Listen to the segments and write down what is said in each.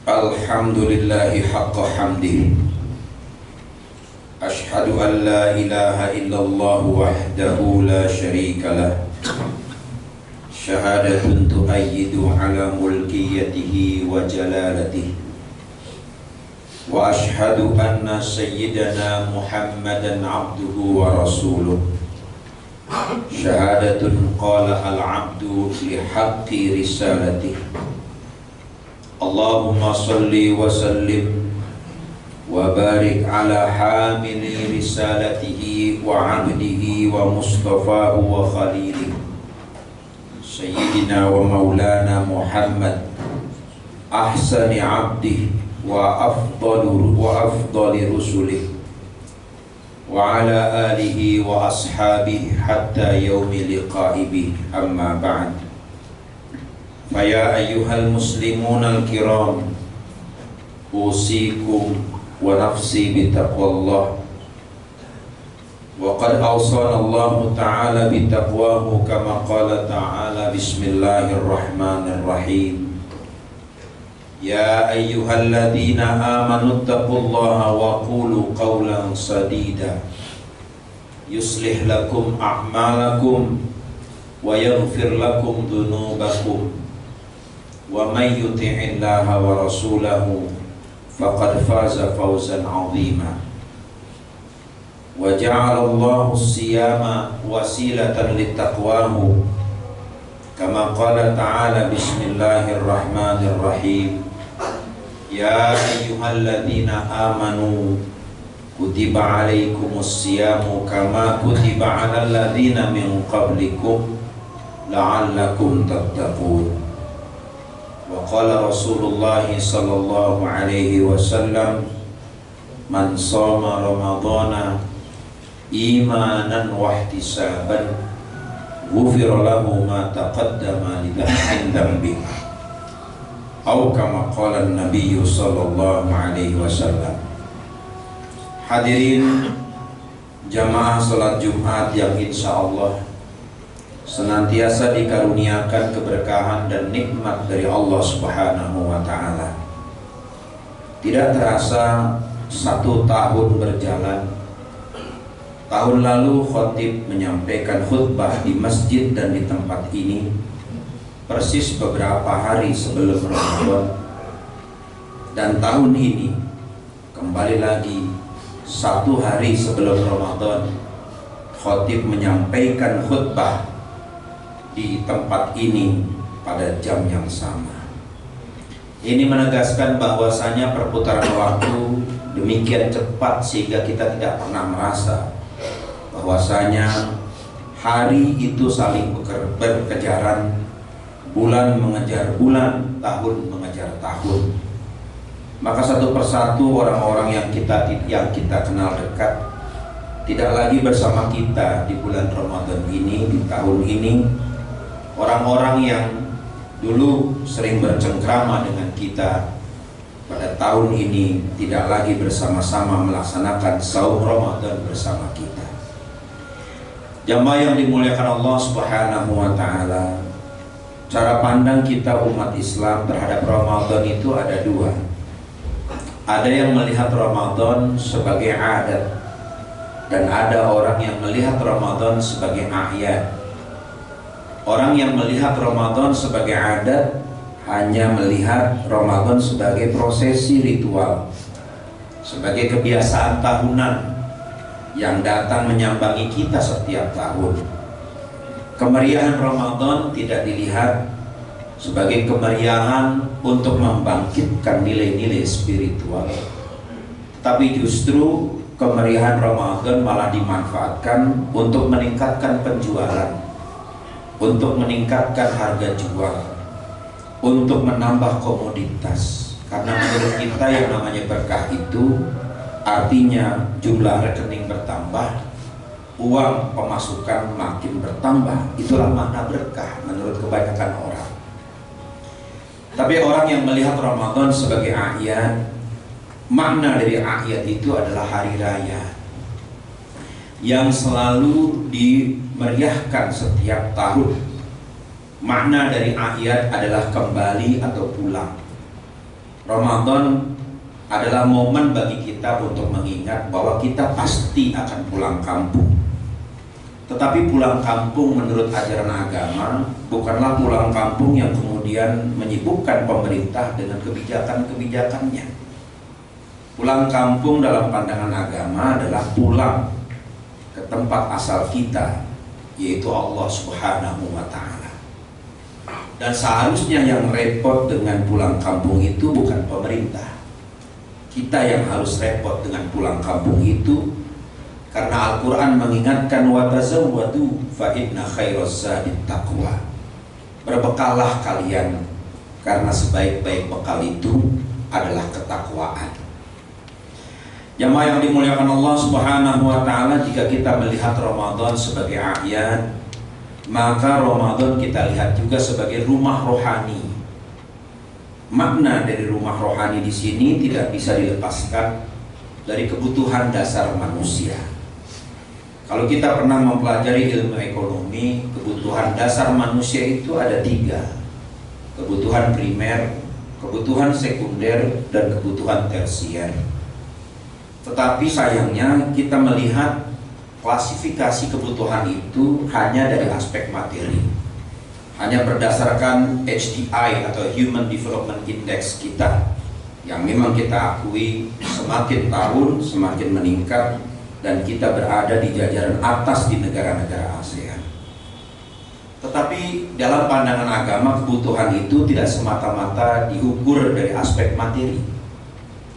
Alhamdulillahi haqqa hamdih. Ashhadu an la ilaha illallah wahdahu la syarika lah. Syahadatun tu'ayyidu ala mulkiyatihi wa jalalatihi. Wa ashhadu anna sayyidana Muhammadan abduhu wa rasuluh. Syahadatun qala al-abdu lihaqqi risalatihi. Allahumma salli wa sallim wa barik ala hamili risalatihi wa abdihi wa mustafahu wa khalilihi Sayyidina wa maulana Muhammad ahsani abdihi wa afdali rusulih wa ala alihi wa ashabihi hatta yaumi liqa'i bihi, amma ba'd. Faya ayyuhal muslimun al-kiram, usikum wa nafsi bitaqwallah. Wa qad awsana Allah ta'ala bitaqwahu kama qala ta'ala bismillahirrahmanirrahim. Ya ayyuhalladzina amanu taqullaha wa qulu qawlan sadida yuslih lakum a'malakum ويغفر لكم ذنوبكم ومن يطع الله ورسوله فقد فاز فوزا عظيما وجعل الله الصيام وسيلة لتقواه كما قال تعالى بسم الله الرحمن الرحيم يا أيها الذين آمنوا كتب عليكم الصيام كما كتب على الذين من قبلكم لعلكم تتقون وقال رسول الله صلى الله عليه وسلم من صام رمضان إيمانا واحتسابا غفر له ما تقدم من ذنبه أو كما قال النبي صلى الله عليه وسلم. Hadirin jamaah salat Jumat yang insya Allah senantiasa dikaruniakan keberkahan dan nikmat dari Allah Subhanahu wa Ta'ala. Tidak terasa 1 tahun berjalan. Tahun lalu khotib menyampaikan khutbah di masjid dan di tempat ini persis beberapa hari sebelum Ramadan. Dan tahun ini kembali lagi 1 hari sebelum Ramadan khotib menyampaikan khutbah di tempat ini pada jam yang sama. Ini menegaskan bahwasanya perputaran waktu demikian cepat sehingga kita tidak pernah merasa bahwasanya hari itu saling berkejaran, bulan mengejar bulan, tahun mengejar tahun. Maka satu persatu orang-orang yang kita kenal dekat tidak lagi bersama kita di bulan Ramadan ini, di tahun ini. Orang-orang yang dulu sering bercengkrama dengan kita pada tahun ini tidak lagi bersama-sama melaksanakan saum Ramadan bersama kita. Jamaah yang dimuliakan Allah Subhanahu wa Ta'ala, cara pandang kita umat Islam terhadap Ramadan itu ada 2. Ada yang melihat Ramadan sebagai adat, dan ada orang yang melihat Ramadan sebagai a'yad. Orang yang melihat Ramadan sebagai adat hanya melihat Ramadan sebagai prosesi ritual, sebagai kebiasaan tahunan yang datang menyambangi kita setiap tahun. Kemeriahan Ramadan tidak dilihat sebagai kemeriahan untuk membangkitkan nilai-nilai spiritual, tapi justru kemeriahan Ramadan malah dimanfaatkan untuk meningkatkan penjualan, untuk meningkatkan harga jual, untuk menambah komoditas. Karena menurut kita yang namanya berkah itu artinya jumlah rekening bertambah, uang pemasukan makin bertambah. Itulah makna berkah menurut kebanyakan orang. Tapi orang yang melihat Ramadan sebagai a'yad, makna dari a'yad itu adalah hari raya yang selalu dimeriahkan setiap tahun. Makna dari a'yad adalah kembali atau pulang. Ramadan adalah momen bagi kita untuk mengingat bahwa kita pasti akan pulang kampung. Tetapi pulang kampung menurut ajaran agama bukanlah pulang kampung yang kemudian menyibukkan pemerintah dengan kebijakan-kebijakannya. Pulang kampung dalam pandangan agama adalah pulang ke tempat asal kita, yaitu Allah Subhanahu wa Ta'ala. Dan seharusnya yang repot dengan pulang kampung itu bukan pemerintah. Kita yang harus repot dengan pulang kampung itu, karena Al-Quran mengingatkan wa tazawwadu fa inna khairaz zadit taqwa. Berbekallah kalian, karena sebaik-baik bekal itu adalah ketakwaan. Jamaah yang dimuliakan Allah Subhanahu wa Ta'ala, jika kita melihat Ramadan sebagai a'yad, maka Ramadan kita lihat juga sebagai rumah rohani. Makna dari rumah rohani di sini tidak bisa dilepaskan dari kebutuhan dasar manusia. Kalau kita pernah mempelajari ilmu ekonomi, kebutuhan dasar manusia itu ada 3. Kebutuhan primer, kebutuhan sekunder, dan kebutuhan tersier. Tetapi sayangnya kita melihat klasifikasi kebutuhan itu hanya dari aspek materi, hanya berdasarkan HDI atau Human Development Index kita, yang memang kita akui semakin tahun semakin meningkat dan kita berada di jajaran atas di negara-negara ASEAN. Tetapi dalam pandangan agama, kebutuhan itu tidak semata-mata diukur dari aspek materi,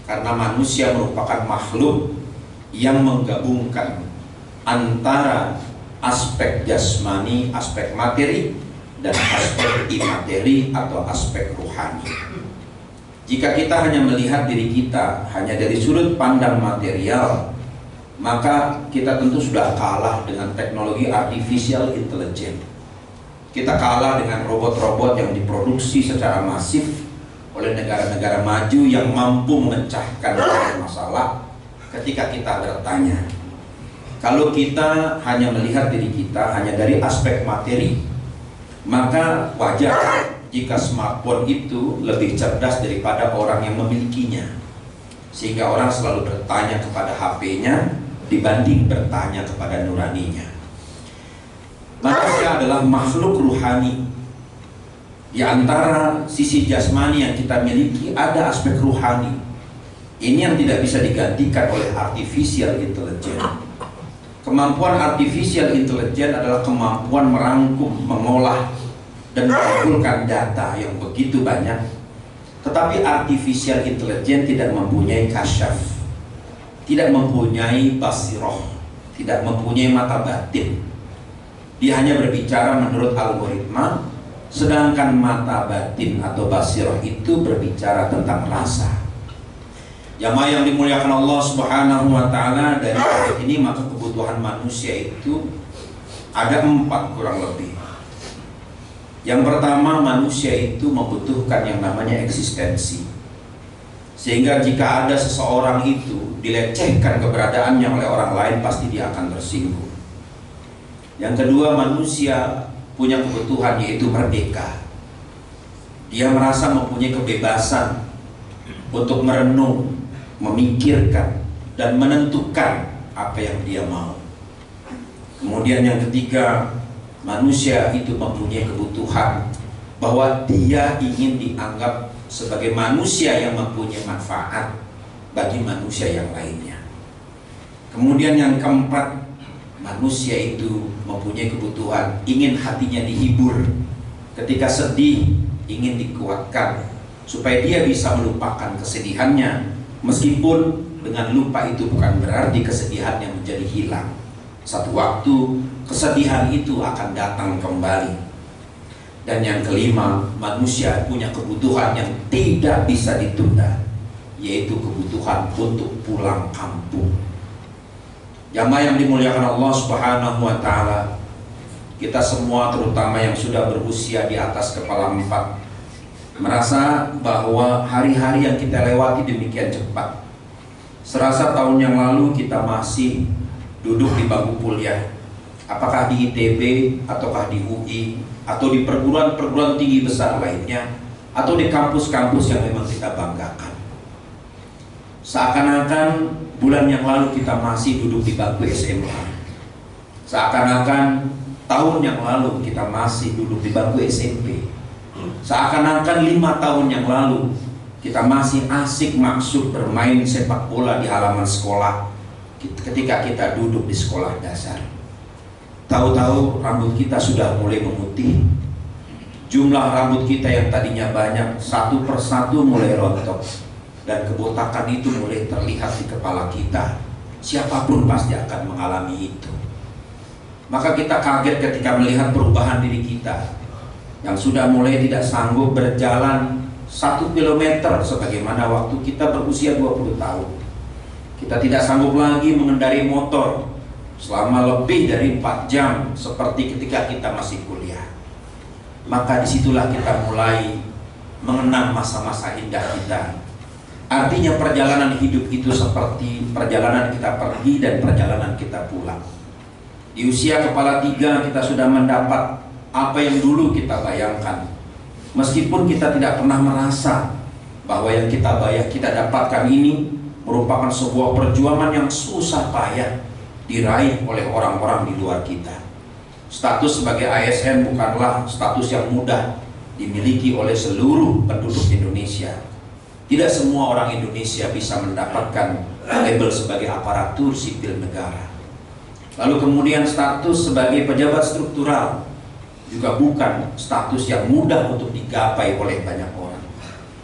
karena manusia merupakan makhluk yang menggabungkan antara aspek jasmani, aspek materi, dan aspek imateri atau aspek ruhani. Jika kita hanya melihat diri kita hanya dari sudut pandang material, maka kita tentu sudah kalah dengan teknologi artificial intelligence. Kita kalah dengan robot-robot yang diproduksi secara masif oleh negara-negara maju yang mampu memecahkan masalah ketika kita bertanya. Kalau kita hanya melihat diri kita hanya dari aspek materi, maka wajar jika smartphone itu lebih cerdas daripada orang yang memilikinya, sehingga orang selalu bertanya kepada HP-nya dibanding bertanya kepada nuraninya. Manusia adalah makhluk ruhani. Di antara sisi jasmani yang kita miliki ada aspek ruhani. Ini yang tidak bisa digantikan oleh artificial intelligence. Kemampuan artificial intelligence adalah kemampuan merangkum, mengolah, dan mengumpulkan data yang begitu banyak. Tetapi artificial intelligence tidak mempunyai kasyaf, tidak mempunyai basiroh, tidak mempunyai mata batin. Dia hanya berbicara menurut algoritma, sedangkan mata batin atau basiroh itu berbicara tentang rasa. Jamaah yang dimuliakan Allah Subhanahu wa Ta'ala, dari ayat ini maka kebutuhan manusia itu ada 4 kurang lebih. Yang pertama, manusia itu membutuhkan yang namanya eksistensi, sehingga jika ada seseorang itu dilecehkan keberadaannya oleh orang lain, pasti dia akan tersinggung. Yang kedua, manusia punya kebutuhan yaitu merdeka. Dia merasa mempunyai kebebasan untuk merenung, memikirkan, dan menentukan apa yang dia mau. Kemudian yang ketiga, manusia itu mempunyai kebutuhan bahwa dia ingin dianggap sebagai manusia yang mempunyai manfaat bagi manusia yang lainnya. Kemudian yang keempat, manusia itu mempunyai kebutuhan ingin hatinya dihibur. Ketika sedih, ingin dikuatkan supaya dia bisa melupakan kesedihannya. Meskipun dengan lupa itu bukan berarti kesedihannya menjadi hilang. Satu waktu kesedihan itu akan datang kembali. Dan yang kelima, manusia punya kebutuhan yang tidak bisa ditunda, yaitu kebutuhan untuk pulang kampung. Jamaah yang dimuliakan Allah Subhanahu wa Ta'ala, kita semua terutama yang sudah berusia di atas kepala 4 merasa bahwa hari-hari yang kita lewati demikian cepat. Serasa tahun yang lalu kita masih duduk di bangku kuliah, apakah di ITB ataukah di UI atau di perguruan-perguruan tinggi besar lainnya, atau di kampus-kampus yang memang kita banggakan. Seakan-akan bulan yang lalu kita masih duduk di bangku SMA. Seakan-akan tahun yang lalu kita masih duduk di bangku SMP. Seakan-akan 5 tahun yang lalu kita masih asik maksud bermain sepak bola di halaman sekolah ketika kita duduk di sekolah dasar. Tahu-tahu rambut kita sudah mulai memutih. Jumlah rambut kita yang tadinya banyak satu persatu mulai rontok, dan kebotakan itu mulai terlihat di kepala kita. Siapapun pasti akan mengalami itu. Maka kita kaget ketika melihat perubahan diri kita yang sudah mulai tidak sanggup berjalan 1 kilometer sebagaimana waktu kita berusia 20 tahun. Kita tidak sanggup lagi mengendarai motor selama lebih dari 4 jam seperti ketika kita masih kuliah. Maka disitulah kita mulai mengenang masa-masa indah kita. Artinya perjalanan hidup itu seperti perjalanan kita pergi dan perjalanan kita pulang. Di usia kepala 3 kita sudah mendapat apa yang dulu kita bayangkan. Meskipun kita tidak pernah merasa bahwa yang kita dapatkan ini merupakan sebuah perjuangan yang susah payah. diraih oleh orang-orang di luar kita. Status sebagai ASN bukanlah status yang mudah dimiliki oleh seluruh penduduk Indonesia. Tidak semua orang Indonesia bisa mendapatkan label sebagai aparatur sipil negara. Lalu kemudian status sebagai pejabat struktural juga bukan status yang mudah untuk digapai oleh banyak orang.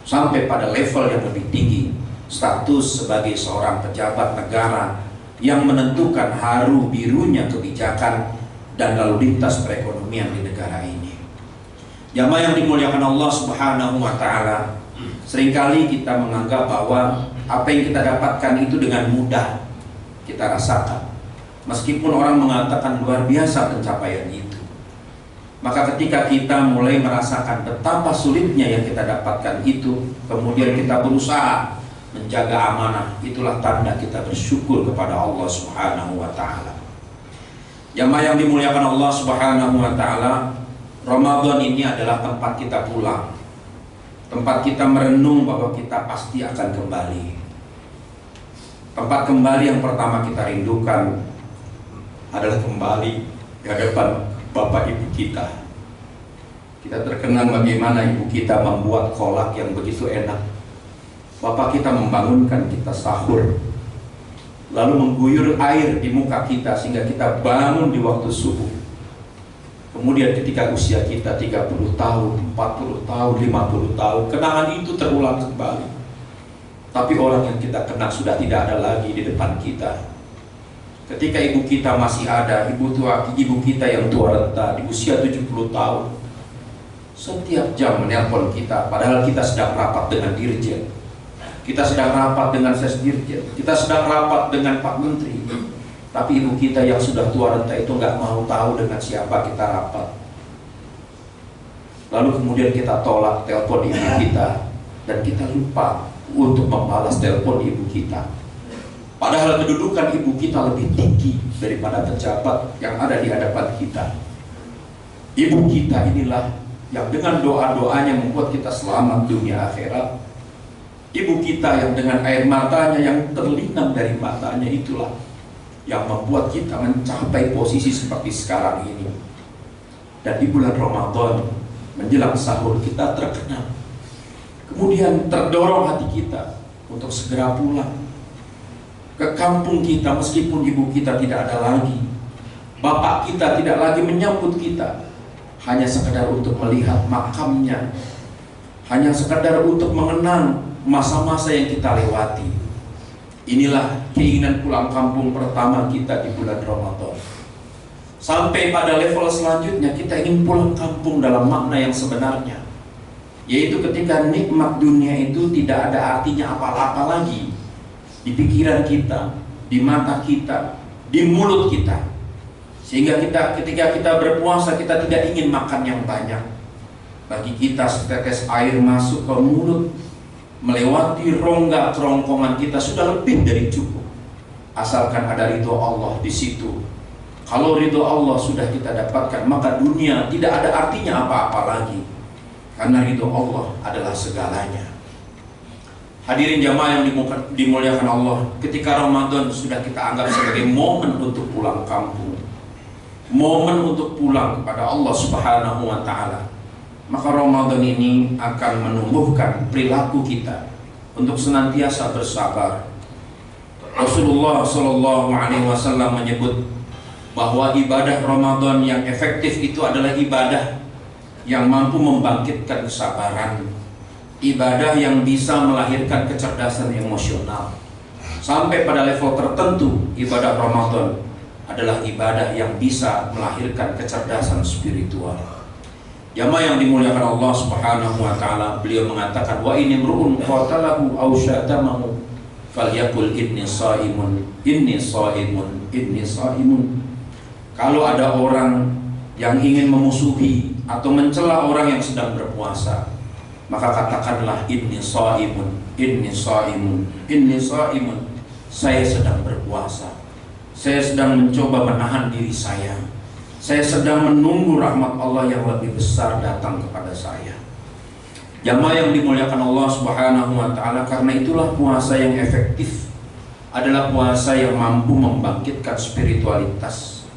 Sampai pada level yang lebih tinggi, status sebagai seorang pejabat negara yang menentukan haru birunya kebijakan dan lalu lintas perekonomian di negara ini. Jamaah yang dimuliakan Allah Subhanahu wa Ta'ala, seringkali kita menganggap bahwa apa yang kita dapatkan itu dengan mudah kita rasakan, meskipun orang mengatakan luar biasa pencapaian itu. Maka ketika kita mulai merasakan betapa sulitnya yang kita dapatkan itu, kemudian kita berusaha menjaga amanah, itulah tanda kita bersyukur kepada Allah Subhanahu wa Ta'ala. Jamaah yang dimuliakan Allah Subhanahu wa Ta'ala, Ramadan ini adalah tempat kita pulang, tempat kita merenung bahwa kita pasti akan kembali. Tempat kembali yang pertama kita rindukan adalah kembali di hadapan Bapak Ibu kita. Kita terkenang bagaimana ibu kita membuat kolak yang begitu enak. Bapak kita membangunkan kita sahur, lalu mengguyur air di muka kita sehingga kita bangun di waktu subuh. Kemudian ketika usia kita 30 tahun, 40 tahun, 50 tahun, kenangan itu terulang kembali. Tapi orang yang kita kenal sudah tidak ada lagi di depan kita. Ketika ibu kita masih ada, ibu kita yang tua renta di usia 70 tahun, setiap jam menelpon kita, padahal kita sedang rapat dengan dirjen, kita sedang rapat dengan sesdirjen, kita sedang rapat dengan Pak Menteri, tapi ibu kita yang sudah tua renta itu nggak mau tahu dengan siapa kita rapat. Lalu kemudian kita tolak telepon ibu kita dan kita lupa untuk membalas telepon ibu kita. Padahal kedudukan ibu kita lebih tinggi daripada pejabat yang ada di hadapan kita. Ibu kita inilah yang dengan doa-doanya membuat kita selamat dunia akhirat. Ibu kita yang dengan air matanya yang terlinang dari matanya itulah yang membuat kita mencapai posisi seperti sekarang ini. Dan di bulan Ramadan menjelang sahur kita terkenal, kemudian terdorong hati kita untuk segera pulang ke kampung kita, meskipun ibu kita tidak ada lagi, bapak kita tidak lagi menyambut kita, hanya sekedar untuk melihat makamnya, hanya sekedar untuk mengenang masa-masa yang kita lewati. Inilah keinginan pulang kampung pertama kita di bulan Ramadan. Sampai pada level selanjutnya kita ingin pulang kampung dalam makna yang sebenarnya, yaitu ketika nikmat dunia itu tidak ada artinya apa-apa lagi di pikiran kita, di mata kita, di mulut kita. Sehingga ketika kita berpuasa, kita tidak ingin makan yang banyak. Bagi kita setetes air masuk ke mulut, melewati rongga kerongkongan kita sudah lebih dari cukup. Asalkan ada ridho Allah di situ. Kalau ridho Allah sudah kita dapatkan, maka dunia tidak ada artinya apa-apa lagi. Karena ridho Allah adalah segalanya. Hadirin jamaah yang dimuliakan Allah, ketika Ramadan sudah kita anggap sebagai momen untuk pulang kampung, momen untuk pulang kepada Allah Subhanahu wa Ta'ala, maka Ramadan ini akan menumbuhkan perilaku kita untuk senantiasa bersabar. Rasulullah Shallallahu Alaihi Wasallam menyebut bahwa ibadah Ramadan yang efektif itu adalah ibadah yang mampu membangkitkan kesabaran, ibadah yang bisa melahirkan kecerdasan emosional. Sampai pada level tertentu, ibadah Ramadan adalah ibadah yang bisa melahirkan kecerdasan spiritual. Jamaah yang dimuliakan Allah Subhanahu wa Ta'ala, beliau mengatakan, wa in imru'un qatalahu aw syatamahu falyaqul inni shaimun, inni shaimun, inni shaimun. Kalau ada orang yang ingin memusuhi atau mencela orang yang sedang berpuasa, maka katakanlah inni shaimun, inni shaimun, inni shaimun. Saya sedang berpuasa, saya sedang mencoba menahan diri saya sedang menunggu rahmat Allah yang lebih besar datang kepada saya. Jamaah yang dimuliakan Allah Subhanahu wa Ta'ala, karena itulah puasa yang efektif adalah puasa yang mampu membangkitkan spiritualitas,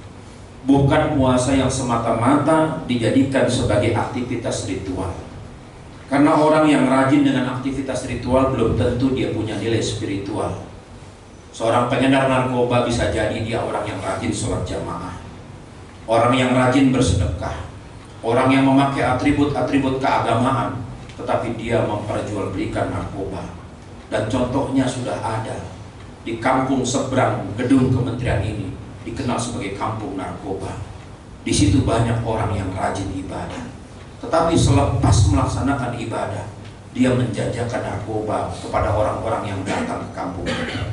bukan puasa yang semata-mata dijadikan sebagai aktivitas ritual. Karena orang yang rajin dengan aktivitas ritual belum tentu dia punya nilai spiritual. Seorang pengedar narkoba bisa jadi dia orang yang rajin sholat jamaah, orang yang rajin bersedekah, orang yang memakai atribut-atribut keagamaan, tetapi dia memperjualbelikan narkoba. Dan contohnya sudah ada di kampung seberang gedung kementerian ini, dikenal sebagai kampung narkoba. Di situ banyak orang yang rajin ibadah, tetapi selepas melaksanakan ibadah, dia menjajakan narkoba kepada orang-orang yang datang ke kampung itu.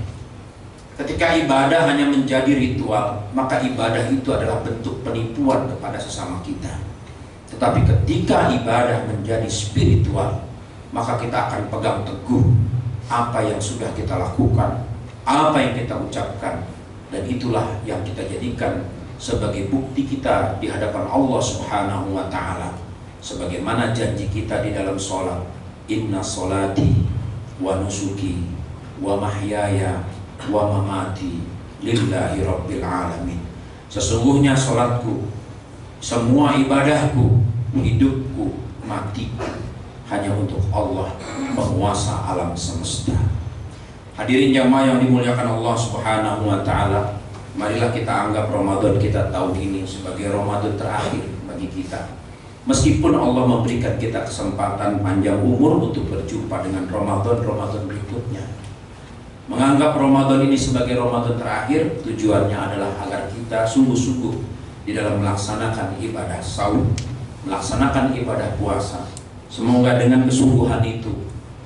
Ketika ibadah hanya menjadi ritual, maka ibadah itu adalah bentuk penipuan kepada sesama kita. Tetapi ketika ibadah menjadi spiritual, maka kita akan pegang teguh apa yang sudah kita lakukan, apa yang kita ucapkan, dan itulah yang kita jadikan sebagai bukti kita di hadapan Allah Subhanahu wa Ta'ala. Sebagaimana janji kita di dalam sholat, inna sholati wa nusuki wa mahyaya wa mamati lillahi rabbil alamin. Sesungguhnya sholatku, semua ibadahku, hidupku, matiku hanya untuk Allah, penguasa alam semesta. Hadirin jamaah yang dimuliakan Allah Subhanahu wa Ta'ala, marilah kita anggap Ramadan kita tahun ini sebagai Ramadan terakhir bagi kita. Meskipun Allah memberikan kita kesempatan panjang umur untuk berjumpa dengan Ramadan berikutnya, menganggap Ramadan ini sebagai Ramadan terakhir, tujuannya adalah agar kita sungguh-sungguh di dalam melaksanakan ibadah saum, melaksanakan ibadah puasa. Semoga dengan kesungguhan itu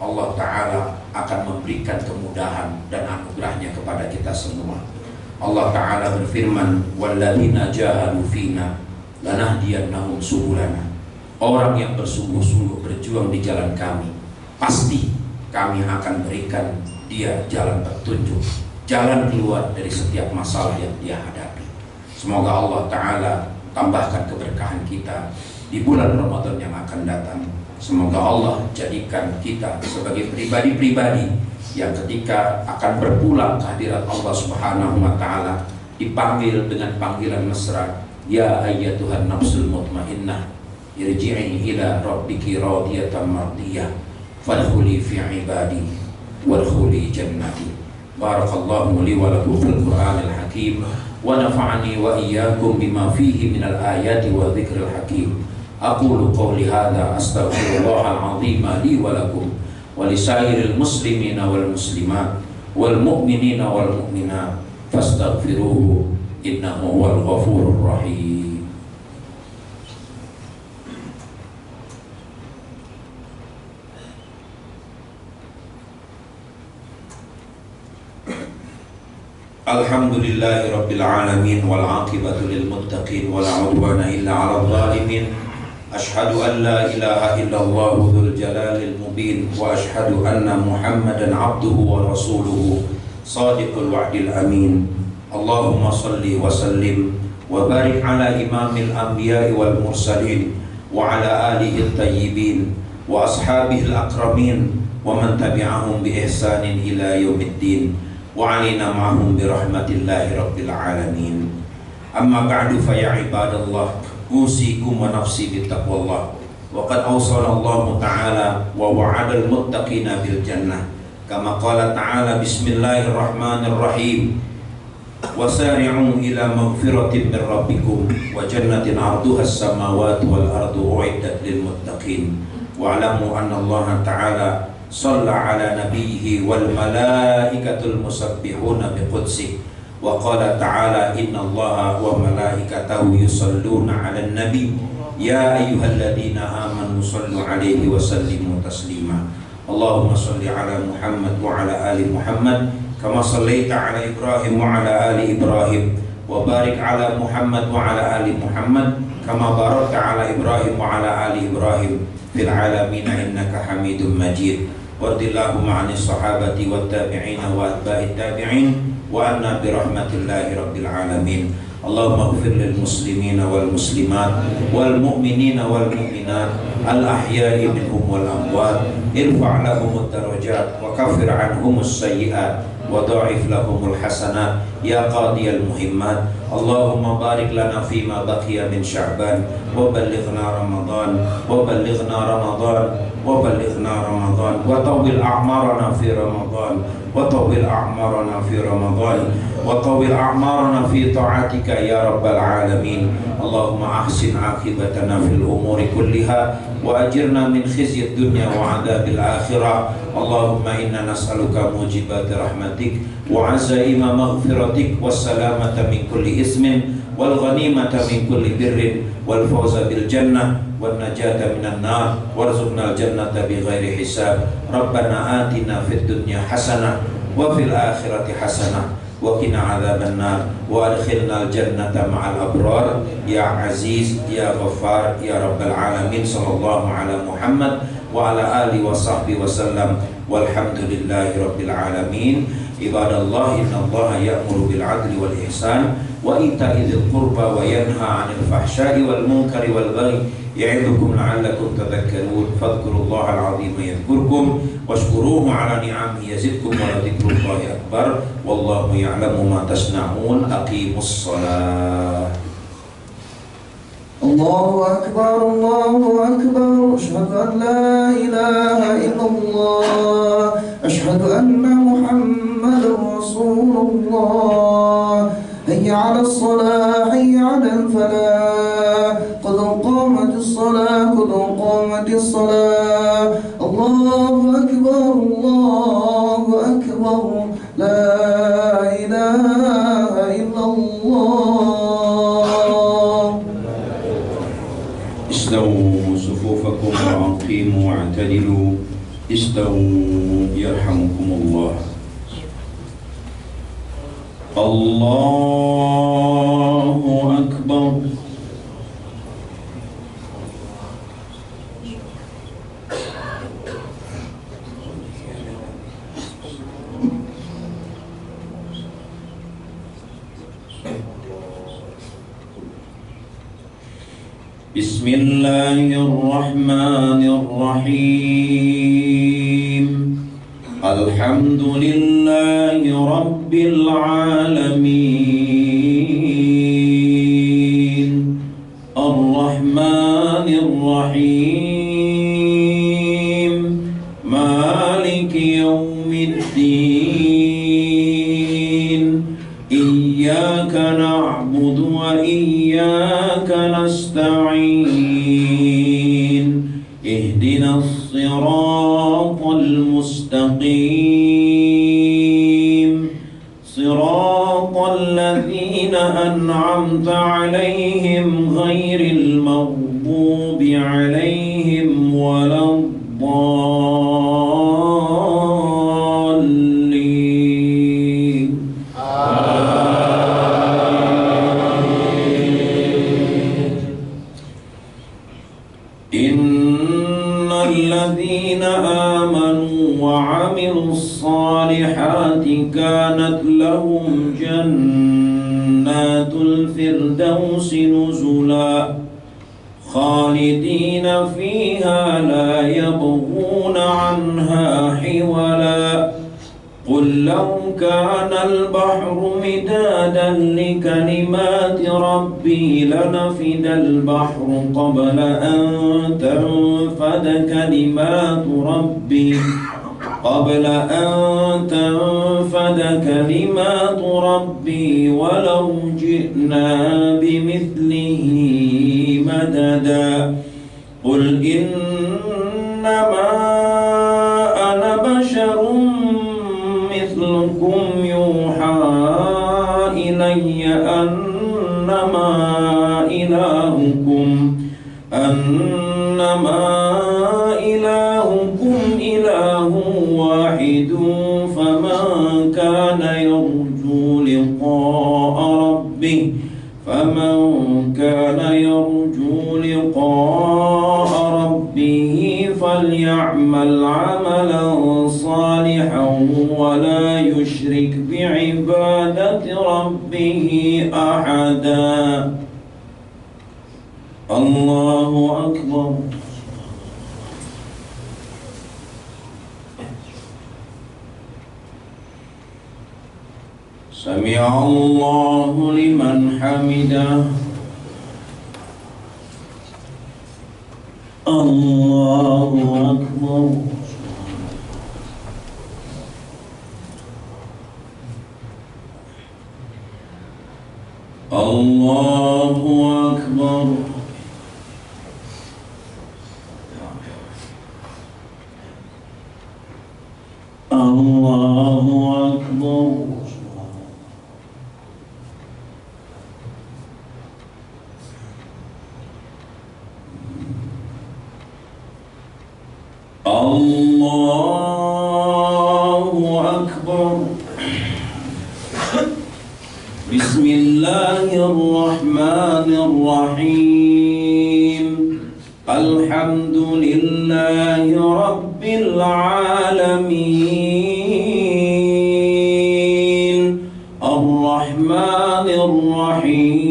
Allah Ta'ala akan memberikan kemudahan dan anugerahnya kepada kita semua. Allah Ta'ala berfirman, walladzina jahadu fina lanahdiyannahum subulana. Orang yang bersungguh-sungguh berjuang di jalan kami, pasti kami akan berikan dia jalan petunjuk, jalan keluar dari setiap masalah yang dia hadapi. Semoga Allah Ta'ala tambahkan keberkahan kita di bulan Ramadan yang akan datang. Semoga Allah jadikan kita sebagai pribadi-pribadi yang ketika akan berpulang ke hadirat Allah Subhanahu wa Ta'ala dipanggil dengan panggilan mesra, ya ayyatuhan nafsul mutmainnah irji'i ila rabbiki radiyatan mardiyah fadkhuli fi ibadi wadkhuli jannati. Barakallahu li wa lakum fil Qur'anil hakim wa nafa'ani wa iyyakum bima fihi minal ayati wa dzikril hakim. Aqulu qawli hadza astaghfirullahal azim li wa lakum wa lisairil muslimina wal muslimat wal mu'minina wal mu'minat fastaghfiruhu innahu huwal ghafurur rahim. Alhamdulillahi rabbil alamin wal aqibatu lil muttaqin wala udwana illa 'alal zalimin. Ashhadu an la ilaha illallah dzul jalalil mubin wa ashhadu anna Muhammadan 'abduhu wa rasuluhu shadiqul wa'dil amin. Allahumma shalli wa sallim wa barik ala imamil anbiya'i wal mursalin wa ala alihi at-tayyibin wa ashabihi al-akramin wa man tabi'ahum bi ihsanin ila yaumiddin wa alina ma'hum bi rahmatillahi rabbil alamin. Amma ba'du fa ya ibadallah, usikum wa nafsi bi taqwallah. Wa qad awsana Allah ta'ala wa wa'ada al-muttaqina bil jannah kama qala ta'ala bismillahirrahmanirrahim wasari'u ila maghfiratin min rabbikum wa jannatin 'arduha as-samawati wal ardu u'iddat lil muttaqin wa 'alamu anna Allah ta'ala shalla ala nabiyhi wal malaikatul musabbihuna biqudsi wa qala ta'ala inna allaha wa malaikatahu yusalluna 'alan nabi ya ayyuhalladzina amanu sallu 'alaihi wa sallimu taslima. Allahumma shalli 'ala Muhammad wa 'ala ali Muhammad kama shallaita 'ala Ibrahim wa 'ala ali Ibrahim wa barik 'ala Muhammad wa 'ala ali Muhammad kama barakta 'ala Ibrahim wa 'ala ali Ibrahim fil 'alamin innaka Hamidum Majid. Wardillahu ma'anis sahabati wat tabi'in wa atba'it tabi'in wa anna bi rahmatillahi rabbil alamin. Allahumma ighfir lil muslimina wal muslimat wal mu'minina wal mu'minat al ahya'i minhum wal amwat irfa' lahumud darajat wa kaffir anhumus sayyi'at وضاعف لهم الحسنات يا قاضي المهمات. اللهم بارك لنا فيما بقي من شعبان وبلغنا رمضان وطول أعمارنا في رمضان وطول أعمارنا في طاعتك يا رب العالمين. اللهم أحسن عاقبتنا في الأمور كلها وأجرنا من خزي الدنيا وعذاب الآخرة. اللهم إنا نسألك موجبات رحمتك وعزائم مغفرتك والسلامة من كل إثم والغنيمة من كل بر والفوز بالجنة والنجاة من النار وارزقنا الجنة بغير حساب. ربنا آتنا في الدنيا حسنة وفي الآخرة حسنة وقنا عذاب النار وادخلنا الجنة مع الأبرار يا عزيز يا غفار يا رب العالمين. صلى الله على محمد وعلى آله وصحبه وسلم والحمد لله رب العالمين. عباد الله إن الله يأمر بالعدل والإحسان وإيتاء ذي القربى وينهى عن الفحشاء والمنكر والبغي يعظكم لعلكم تذكرون. فاذكروا الله العظيم يذكركم واشكروه على نعمه يزدكم ولذكر الله أكبر والله يعلم ما تصنعون. أقيموا الصلاة. الله أكبر الله أكبر. أشهد أن لا إله إلا الله. أشهد أن محمدا رسول الله. هيا على الصلاة هيا على الفلاح قد قامت الصلاة قد قامت الصلاة. الله أكبر الله أكبر. لا إله إلا الله. استووا صفوفكم وأقيموا واعتدلوا. استووا يرحمكم الله. الله أكبر. بسم الله الرحمن الرحيم. الحمد لله رب العالمين الرحمن الرحيم مالك يوم الدين. إياك نعبد وإياك نستعين. اهدنا الصراط المستقيم صراط الذين أنعمت عليهم غير المغضوب عليهم ولا الضالين. إن الذين آمنوا وعملوا الصالحات كانت لهم جنات الفردوس نزلا خالدين فيها لا يبغون عنها حولا. قل لو كان البحر مدادا لكلمات ربي لنفد البحر قبل أن تنفد كلمات ربي ولو جئنا بمثله مددا. قل إنما أنا بشر مثلكم يوحى إلي أنما إلهكم إله واحد. فمن كان يرجو لقاء ربه فليعمل عملا صالحا ولا يشرك بعبادة ربه أحدا. الله أكبر. سمع الله لمن حمده. الله أكبر. الله أكبر. الله أكبر. الله أكبر. بسم الله الرحمن الرحيم. الحمد لله رب العالمين. الرحمن الرحيم.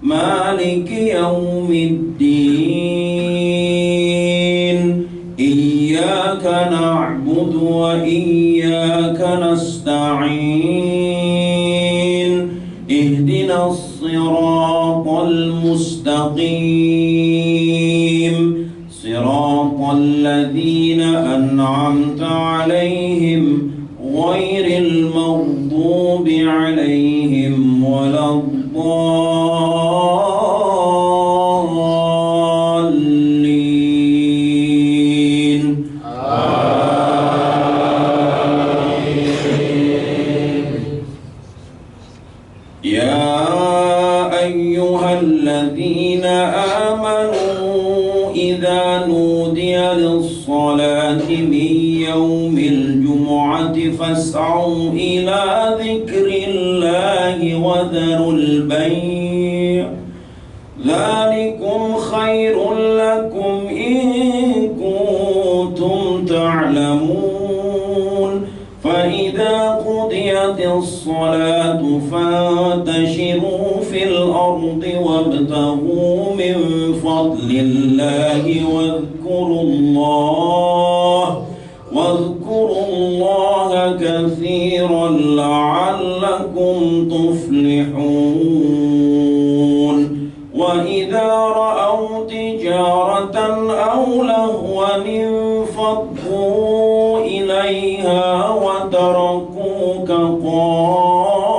مالك يوم الدين. إياك نعبد وإياك نستعين. اهدنا الصراط المستقيم. صراط الذين أنعمت عليهم غير المغضوب عليهم ولا الضالين. يا أيها الذين آمنوا إذا نودي للصلاة من يوم الجمعة فاسعوا إلى ذكر الله وذروا البيع ذلكم خير لكم إن كنتم تعلمون. فإذا قضيت الصلاة فانتشروا في الأرض وابتغوا من فضل الله واذكروا الله كثيرا لعلكم تفلحون. وإذا رأوا تجارة أو لهوا انفضوا إليها وتركوك قائما.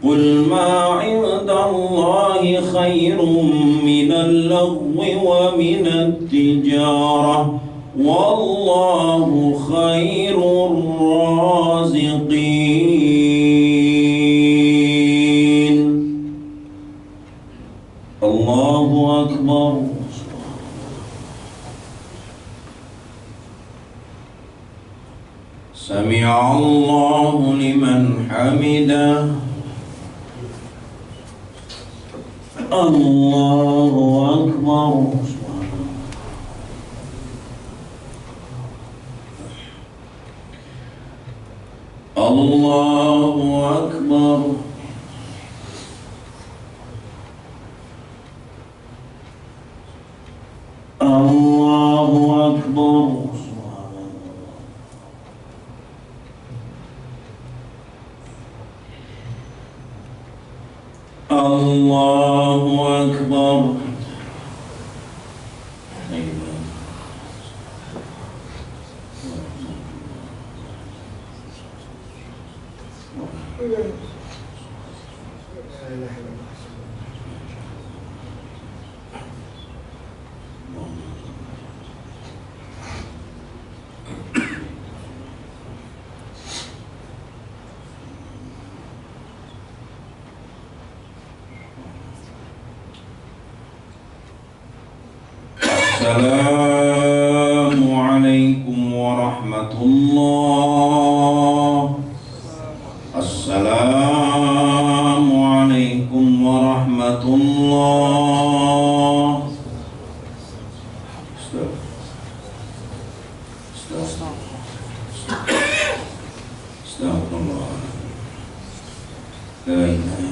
قل ما عند الله خير من اللغو ومن التجارة والله خير الرازقين. الله أكبر. سمع الله لمن حمده. الله أكبر. الله أكبر. الله أكبر. الله أكبر. السلام عليكم ورحمة الله. السلام عليكم ورحمة الله. Astagfirullah. La ilaha.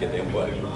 Kita yang buat dulu.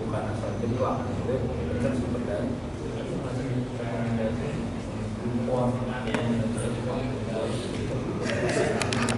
Bukan asal jemplang, itu kan sumber dari rekomendasi impor